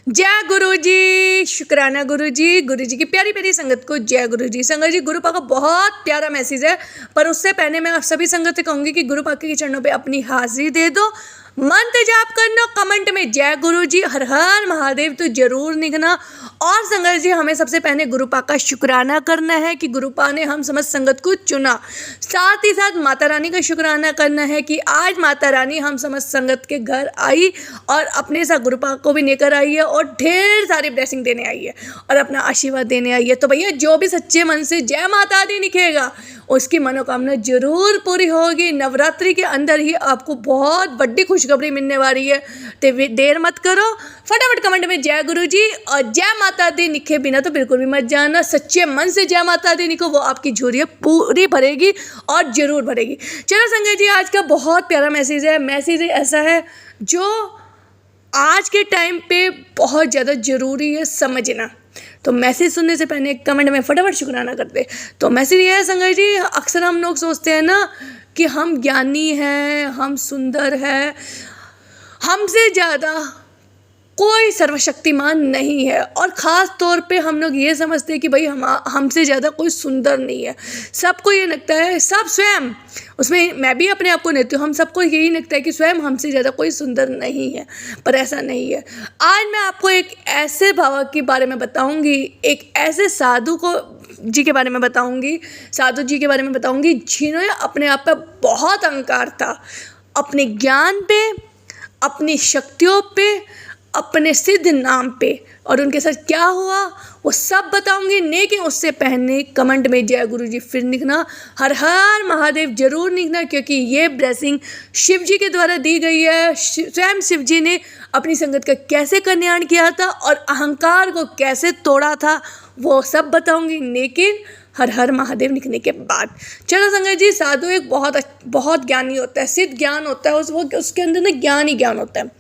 जय गुरु जी। शुक्राना गुरु जी की प्यारी प्यारी संगत को जय गुरु जी। संगत जी, गुरु पा का बहुत प्यारा मैसेज है, पर उससे पहले मैं आप सभी संगत से कहूँगी कि गुरु पा के चरणों पे अपनी हाजिरी दे दो, मंत्र जाप करना, कमेंट में जय गुरु जी, हर हर महादेव तो जरूर लिखना। और संगत जी, हमें सबसे पहले गुरु पा का शुक्राना करना है कि गुरु पा ने हम समस्त संगत को चुना। साथ ही साथ माता रानी का शुक्राना करना है कि आज माता रानी हम समस्त संगत के घर आई और अपने साथ गुरु पा को भी लेकर आई है और ढेर सारी ब्लेसिंग देने आई है और अपना आशीर्वाद देने आई है। तो भैया, जो भी सच्चे मन से जय माता दी लिखेगा उसकी मनोकामना जरूर पूरी होगी। नवरात्रि के अंदर ही आपको बहुत बड़ी खुशखबरी मिलने वाली है, तो देर मत करो, फटाफट कमेंट में जय गुरु जी और जय माता दी लिखे बिना तो बिल्कुल भी मत जाना। सच्चे मन से जय माता दी लिखो, वो आपकी झोलियाँ पूरी भरेगी और जरूर भरेगी। चलो संजय जी, आज का बहुत प्यारा मैसेज है। मैसेज ऐसा है जो आज के टाइम पे बहुत ज़्यादा ज़रूरी है समझना। तो मैसेज सुनने से पहले कमेंट में फटाफट शुक्राना करते। तो मैसेज ये है संजय जी, अक्सर हम लोग सोचते हैं ना कि हम ज्ञानी हैं, हम सुंदर हैं, हमसे ज़्यादा कोई सर्वशक्तिमान नहीं है, और ख़ास तौर पे हम लोग ये समझते हैं कि भाई हमसे ज़्यादा कोई सुंदर नहीं है। सबको ये लगता है, सब स्वयं, उसमें मैं भी अपने आप को लेती हूँ, हम सबको यही लगता है कि स्वयं हमसे ज़्यादा कोई सुंदर नहीं है, पर ऐसा नहीं है। आज मैं आपको एक ऐसे बाबा के बारे में बताऊँगी, एक ऐसे साधु जी के बारे में बताऊँगी, साधु जी के बारे में बताऊँगी जिन्होंने अपने आप पर बहुत अहंकार था, अपने ज्ञान पे, अपनी शक्तियों पे, अपने सिद्ध नाम पे, और उनके साथ क्या हुआ वो सब बताऊंगी। लेकिन उससे पहले कमेंट में जय गुरु जी फिर लिखना, हर हर महादेव जरूर लिखना, क्योंकि ये ब्लेसिंग शिव जी के द्वारा दी गई है। स्वयं शिव जी ने अपनी संगत का कैसे कल्याण किया था और अहंकार को कैसे तोड़ा था, वो सब बताऊंगी, लेकिन हर हर महादेव लिखने के बाद। चलो संगत जी, साधु एक बहुत ज्ञानी होता है, सिद्ध ज्ञान होता है, उसके अंदर ना ज्ञान ही ज्ञान होता है।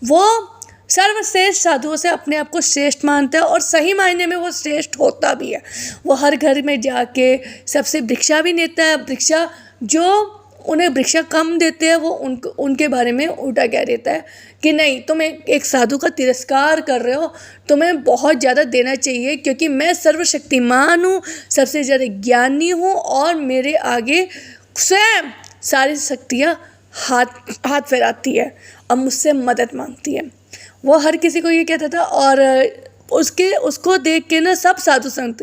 वो सर्वश्रेष्ठ साधुओं से अपने आप को श्रेष्ठ मानता है और सही मायने में वो श्रेष्ठ होता भी है। वो हर घर में जाके सबसे भिक्षा भी लेता है। भिक्षा जो उन्हें भिक्षा कम देते हैं, वो उनके बारे में उल्टा कह देता है कि नहीं, तुम एक साधु का तिरस्कार कर रहे हो, तुम्हें बहुत ज़्यादा देना चाहिए, क्योंकि मैं सर्वशक्तिमान हूँ, सबसे ज़्यादा ज्ञानी हूँ, और मेरे आगे स्वयं सारी शक्तियाँ हाथ फैलाती है और मुझसे मदद मांगती है। वो हर किसी को ये कहता था, और उसको देख के ना सब साधु संत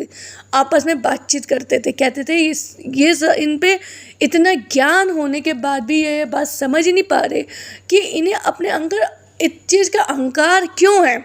आपस में बातचीत करते थे, कहते थे इन पे इतना ज्ञान होने के बाद भी ये बात समझ ही नहीं पा रहे कि इन्हें अपने अंदर इस चीज़ का अहंकार क्यों है।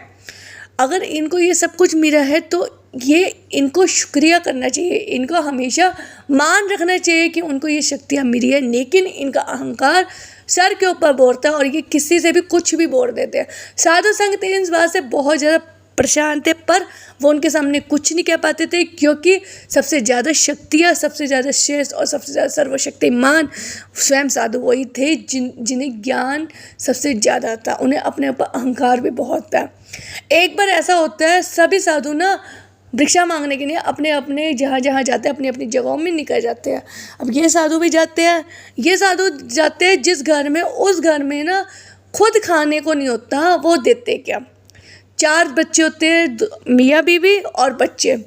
अगर इनको ये सब कुछ मिला है तो ये इनको शुक्रिया करना चाहिए, इनको हमेशा मान रखना चाहिए कि उनको ये शक्तियाँ मिली है, लेकिन इनका अहंकार सर के ऊपर बोलता है और ये किसी से भी कुछ भी बोल देते हैं। साधु संत इस बात से बहुत ज़्यादा परेशान थे, पर वो उनके सामने कुछ नहीं कह पाते थे, क्योंकि सबसे ज़्यादा शक्तियाँ, सबसे ज़्यादा श्रेष्ठ और सबसे ज़्यादा सर्वशक्तिमान स्वयं साधु वही थे जिन्हें ज्ञान सबसे ज़्यादा था, उन्हें अपने ऊपर अहंकार भी बहुत था। एक बार ऐसा होता है, सभी साधु ना भिक्षा मांगने के लिए अपने अपने जहाँ जाते हैं, अपनी अपनी जगहों में निकल जाते हैं। अब ये साधु भी जाते हैं जिस घर में, उस घर में ना खुद खाने को नहीं होता, वो देते क्या, 4 बच्चे होते हैं, मियाँ बीवी और बच्चे,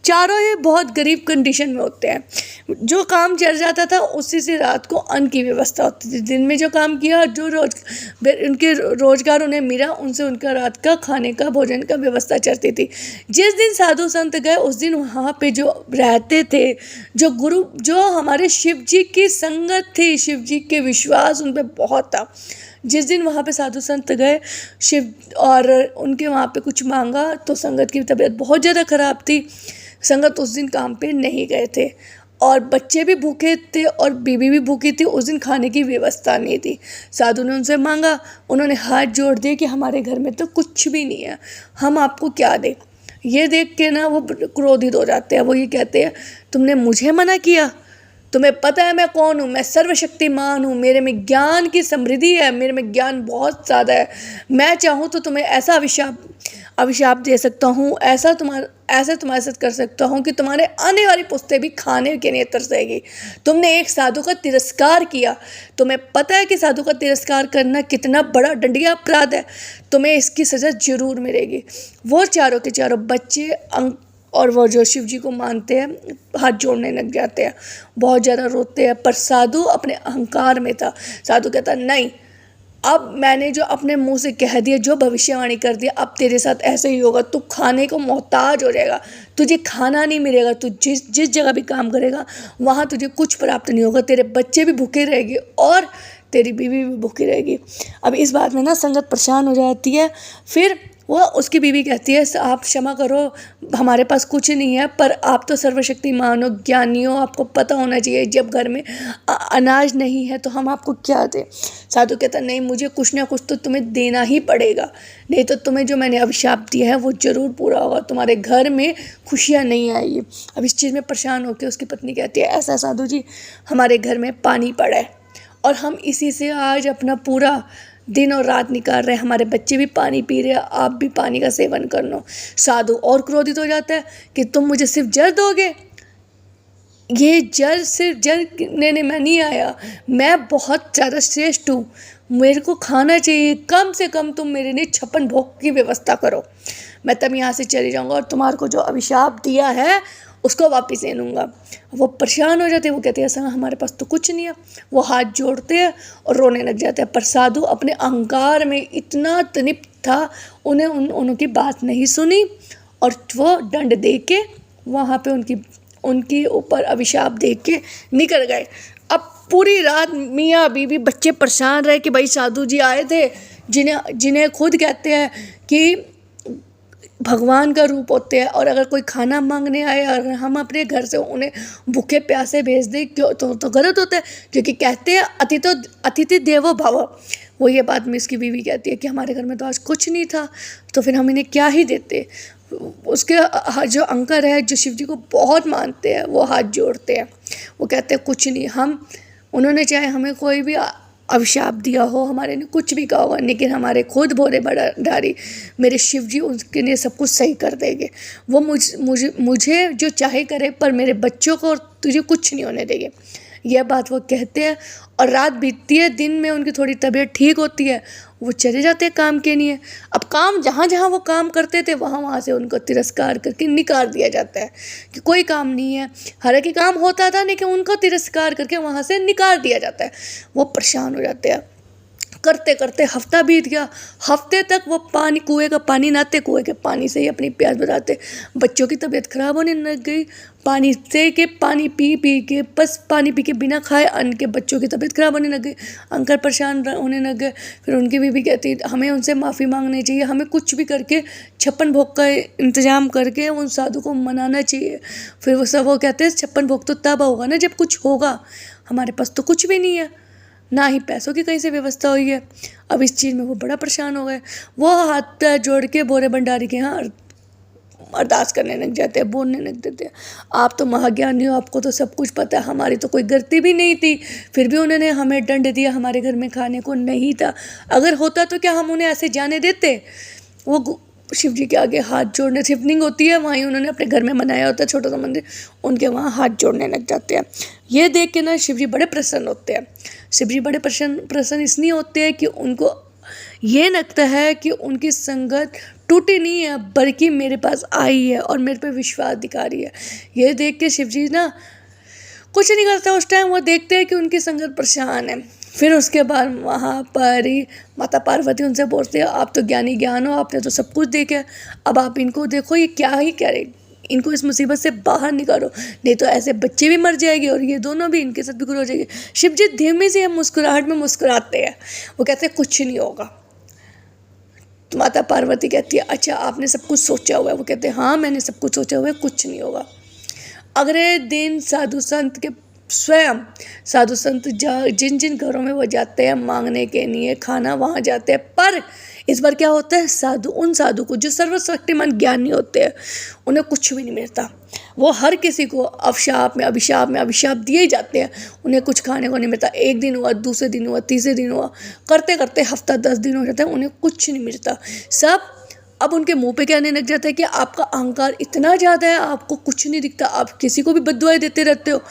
चारों ही बहुत गरीब कंडीशन में होते हैं। जो काम चल जाता था उसी से रात को अन्न की व्यवस्था होती थी। दिन में जो काम किया, जो उनके रोजगार उन्हें मिला, उनसे उनका रात का खाने का, भोजन का व्यवस्था चलती थी। जिस दिन साधु संत गए, उस दिन वहाँ पे जो रहते थे, जो गुरु, जो हमारे शिव जी की संगत थी, शिव जी के विश्वास उन पर बहुत था। जिस दिन वहाँ पे साधु संत गए शिव, और उनके वहाँ पे कुछ मांगा, तो संगत की तबीयत बहुत ज़्यादा ख़राब थी। संगत उस दिन काम पे नहीं गए थे, और बच्चे भी भूखे थे और बीवी भी भूखी थी। उस दिन खाने की व्यवस्था नहीं थी। साधु ने उनसे मांगा, उन्होंने हाथ जोड़ दिए कि हमारे घर में तो कुछ भी नहीं है, हम आपको क्या दें। ये देख के ना वो क्रोधित हो जाते हैं। वो ये कहते हैं, तुमने मुझे मना किया, तुम्हें पता है मैं कौन हूँ, मैं सर्वशक्तिमान हूँ, मेरे में ज्ञान की समृद्धि है, मेरे में ज्ञान बहुत ज़्यादा है। मैं चाहूँ तो तुम्हें ऐसा अभिशाप दे सकता हूँ, ऐसा तुम्हारे साथ कर सकता हूँ कि तुम्हारे आने वाली पुश्तें भी खाने के लिए तरसेगी। तुमने एक साधु का तिरस्कार किया, तुम्हें पता है कि साधु का तिरस्कार करना कितना बड़ा दंडनीय अपराध है, तुम्हें इसकी सज़ा जरूर मिलेगी। वो चारों के चारों बच्चे और वो जो शिव जी को मानते हैं हाथ जोड़ने लग जाते हैं, बहुत ज़्यादा रोते हैं। पर साधु अपने अहंकार में था। साधु कहता नहीं, अब मैंने जो अपने मुंह से कह दिया, जो भविष्यवाणी कर दिया, अब तेरे साथ ऐसे ही होगा। तू खाने को मोहताज हो जाएगा, तुझे खाना नहीं मिलेगा। तू जिस जगह भी काम करेगा वहाँ तुझे कुछ प्राप्त नहीं होगा। तेरे बच्चे भी भूखे रहेंगे और तेरी बीवी भी भूखी रहेगी। अब इस बात में ना संगत परेशान हो जाती है। फिर वो उसकी बीवी कहती है, आप क्षमा करो, हमारे पास कुछ नहीं है, पर आप तो सर्वशक्तिमान हो, ज्ञानी हो, आपको पता होना चाहिए जब घर में अनाज नहीं है तो हम आपको क्या दें। साधु कहता नहीं, मुझे कुछ ना कुछ तो तुम्हें देना ही पड़ेगा, नहीं तो तुम्हें जो मैंने अभिशाप दिया है वो ज़रूर पूरा होगा, तुम्हारे घर में खुशियाँ नहीं आएगी। अब इस चीज़ में परेशान होकर उसकी पत्नी कहती है, ऐसा साधु जी, हमारे घर में पानी पड़ा है और हम इसी से आज अपना पूरा दिन और रात निकाल रहे हैं, हमारे बच्चे भी पानी पी रहे हैं, आप भी पानी का सेवन कर लो। साधु और क्रोधित हो जाता है कि तुम मुझे सिर्फ जल दोगे, ये जल सिर्फ जल लेने में नहीं आया, मैं बहुत ज़्यादा श्रेष्ठ हूँ, मेरे को खाना चाहिए, कम से कम तुम मेरे लिए 56 भोग की व्यवस्था करो, मैं तब यहाँ से चले जाऊँगा और तुम्हारे को जो अभिशाप दिया है उसको वापस ले लूँगा। वो परेशान हो जाते हैं, वो कहते हैं ऐसा हमारे पास तो कुछ नहीं है। वो हाथ जोड़ते हैं और रोने लग जाते हैं। पर साधु अपने अहंकार में इतना तनिप था, उन्हें उनकी बात नहीं सुनी और वो दंड दे के वहाँ पे उनकी ऊपर अभिशाप दे के निकल गए। अब पूरी रात मियाँ बीवी बच्चे परेशान रहे कि भाई साधु जी आए थे, जिन्हें खुद कहते हैं कि भगवान का रूप होते हैं, और अगर कोई खाना मांगने आए और हम अपने घर से उन्हें भूखे प्यासे भेज दें क्यों तो गलत होता है, क्योंकि कहते हैं अतिथि देवो भव। वो ये बात में इसकी बीवी कहती है कि हमारे घर में तो आज कुछ नहीं था, तो फिर हम इन्हें क्या ही देते। उसके जो अंकल है, जो शिव जी को बहुत मानते हैं, वो हाथ जोड़ते हैं, वो कहते हैं कुछ नहीं, उन्होंने चाहे हमें कोई भी अभिशाप दिया हो, हमारे लिए कुछ भी कहा होगा, लेकिन हमारे खुद भोले भंडारी मेरे शिव जी उनके लिए सब कुछ सही कर देंगे। वो मुझे जो चाहे करे, पर मेरे बच्चों को और तुझे कुछ नहीं होने देंगे। यह बात वो कहते हैं और रात बीतती है, दिन में उनकी थोड़ी तबीयत ठीक होती है, वो चले जाते हैं काम के लिए। अब काम जहाँ जहाँ वो काम करते थे वहाँ से उनको तिरस्कार करके निकाल दिया जाता है कि कोई काम नहीं है। हालांकि काम होता था, लेकिन उनको तिरस्कार करके वहाँ से निकाल दिया जाता है। वो परेशान हो जाते हैं। करते करते हफ्ता बीत गया। हफ्ते तक वो कुएं का पानी नहाते, कुएं के पानी से ही अपनी प्यास बुझाते। बच्चों की तबीयत खराब होने लग गई, पानी पी के बस पानी पी के बिना खाए अन्न के बच्चों की तबीयत खराब होने लग गई। अंकल परेशान होने लग गए। फिर उनकी बीवी कहती हमें उनसे माफ़ी मांगनी चाहिए, हमें कुछ भी करके 56 भोग का इंतजाम करके उन साधु को मनाना चाहिए। फिर वो कहते हैं 56 भोग तो तब होगा ना जब कुछ होगा, हमारे पास तो कुछ भी नहीं है, ना ही पैसों की कहीं से व्यवस्था हुई है। अब इस चीज़ में वो बड़ा परेशान हो गए। वो हाथ पैर जोड़ के भोले भंडारी के यहाँ अरदास करने लग जाते हैं, बोलने लग जाते हैं, आप तो महाज्ञानी हो, आपको तो सब कुछ पता है, हमारी तो कोई गलती भी नहीं थी, फिर भी उन्होंने हमें दंड दिया, हमारे घर में खाने को नहीं था, अगर होता तो क्या हम उन्हें ऐसे जाने देते। वो शिव जी के आगे हाथ जोड़ने, शिवलिंग होती है वहीं उन्होंने अपने घर में बनाया होता है छोटा सा मंदिर, उनके वहाँ हाथ जोड़ने लग जाते हैं। ये देख के ना शिव जी बड़े प्रसन्न होते हैं। शिव जी बड़े प्रसन्न इसलिए होते हैं कि उनको ये लगता है कि उनकी संगत टूटी नहीं है, बल्कि मेरे पास आई है और मेरे पे विश्वास दिखा रही है। ये देख के शिव जी ना कुछ नहीं करता उस टाइम, वो देखते हैं कि उनकी संगत परेशान है। फिर उसके बाद वहाँ पर ही माता पार्वती उनसे बोलते हैं, आप तो ज्ञान हो, आपने तो सब कुछ देखा, अब आप इनको देखो ये क्या ही करे, इनको इस मुसीबत से बाहर निकालो, नहीं तो ऐसे बच्चे भी मर जाएंगे और ये दोनों भी इनके साथ बिगड़ हो जाएंगे। शिव जी धीमे से मुस्कुराहट में मुस्कुराते हैं, वो कहते हैं कुछ नहीं होगा। तो माता पार्वती कहती है अच्छा आपने सब कुछ सोचा हुआ है? वो कहते हैं हाँ मैंने सब कुछ सोचा हुआ है, कुछ नहीं होगा। अगले दिन स्वयं साधु संत जिन जिन घरों में वो जाते हैं मांगने के लिए खाना, वहाँ जाते हैं। पर इस बार क्या होता है, उन साधु को जो सर्वशक्तिमान ज्ञानी होते हैं उन्हें कुछ भी नहीं मिलता। वो हर किसी को अभिशाप में दिए ही जाते हैं, उन्हें कुछ खाने को नहीं मिलता। एक दिन हुआ, दूसरे दिन हुआ, तीसरे दिन हुआ, करते करते हफ्ता 10 दिन हो जाता है, उन्हें कुछ नहीं मिलता। सब अब उनके मुंह पे कहने लग जाता है कि आपका अहंकार इतना ज़्यादा है, आपको कुछ नहीं दिखता, आप किसी को भी बद्दुआएं देते रहते हो,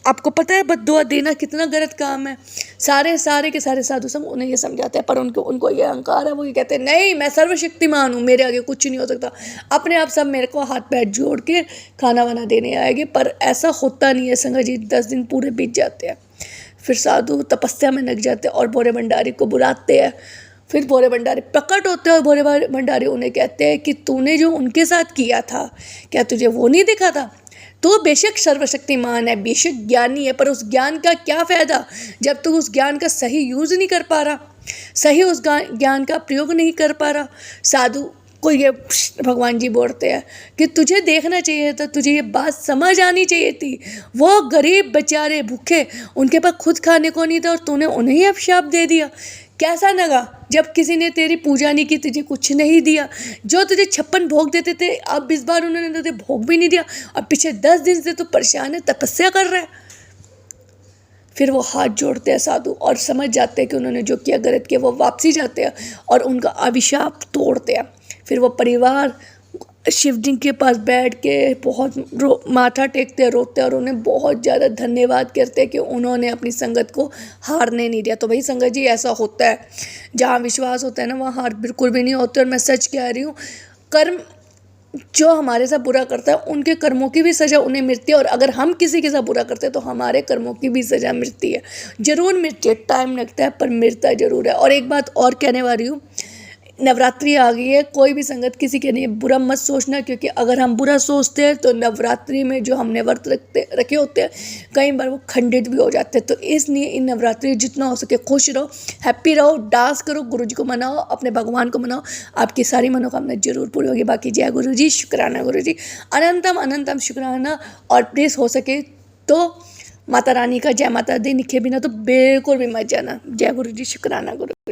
आपको पता है बद्दुआ देना कितना गलत काम है। सारे के सारे साधु संघ उन्हें ये समझाते हैं, पर उनको ये अहंकार है, वो ये कहते हैं नहीं मैं सर्वशक्तिमान हूँ, मेरे आगे कुछ नहीं हो सकता, अपने आप सब मेरे को हाथ पैर जोड़ के खाना वाना देने आएंगे। पर ऐसा होता नहीं है संगा जी। 10 दिन पूरे बीत जाते हैं, फिर साधु तपस्या में लग जाते हैं और भोरे भंडारी को बुलाते हैं। फिर भोरे भंडारी प्रकट होते हैं और भोरे भंडारी उन्हें कहते हैं कि तूने जो उनके साथ किया था, क्या तुझे वो नहीं दिखा था? तो बेशक सर्वशक्तिमान है, बेशक ज्ञानी है, पर उस ज्ञान का क्या फ़ायदा जब तू उस ज्ञान का सही यूज़ नहीं कर पा रहा, सही उस ज्ञान का प्रयोग नहीं कर पा रहा। साधु को ये भगवान जी बोलते हैं कि तुझे देखना चाहिए था, तुझे ये बात समझ आनी चाहिए थी। वो गरीब बेचारे भूखे, उनके पास खुद खाने को नहीं था और तूने उन्हें ही अभिशाप दे दिया। कैसा लगा जब किसी ने तेरी पूजा नहीं की, तुझे कुछ नहीं दिया, जो तुझे 56 भोग देते थे, अब इस बार उन्होंने तुझे भोग भी नहीं दिया और पिछले 10 दिन से तू परेशान है, तपस्या कर रहा है। फिर वो हाथ जोड़ते हैं साधु और समझ जाते हैं कि उन्होंने जो किया गलत किया। वो वापसी जाते हैं और उनका अभिशाप तोड़ते हैं। फिर वो परिवार शिवलिंग के पास बैठ के बहुत माथा टेकते हैं, रोते हैं और उन्हें बहुत ज़्यादा धन्यवाद करते हैं कि उन्होंने अपनी संगत को हारने नहीं दिया। तो भाई संगत जी ऐसा होता है, जहाँ विश्वास होता है ना वहाँ हार बिल्कुल भी नहीं होती। और मैं सच कह रही हूँ, कर्म जो हमारे साथ बुरा करता है उनके कर्मों की भी सज़ा उन्हें मिलती है, और अगर हम किसी के साथ बुरा करते हैं तो हमारे कर्मों की भी सज़ा मिलती है। ज़रूर मिलती है, टाइम लगता है पर मिलता ज़रूर है। और एक बात और कहने वाली हूँ, नवरात्रि आ गई है, कोई भी संगत किसी के लिए बुरा मत सोचना, क्योंकि अगर हम बुरा सोचते हैं तो नवरात्रि में जो हमने व्रत रखे होते हैं कई बार वो खंडित भी हो जाते हैं। तो इसलिए इन नवरात्रि जितना हो सके खुश रहो, हैप्पी रहो, डांस करो, गुरु जी को मनाओ, अपने भगवान को मनाओ, आपकी सारी मनोकामना जरूर पूरी होगी। बाकी जय गुरु जी, शुक्राना गुरु जी, अनंतम अनंतम शुक्राना। और प्लीज़ हो सके तो माता रानी का जय माता दी लिखे बिना तो बिल्कुल भी मत जाना। जय गुरु जी, शुक्राना गुरु।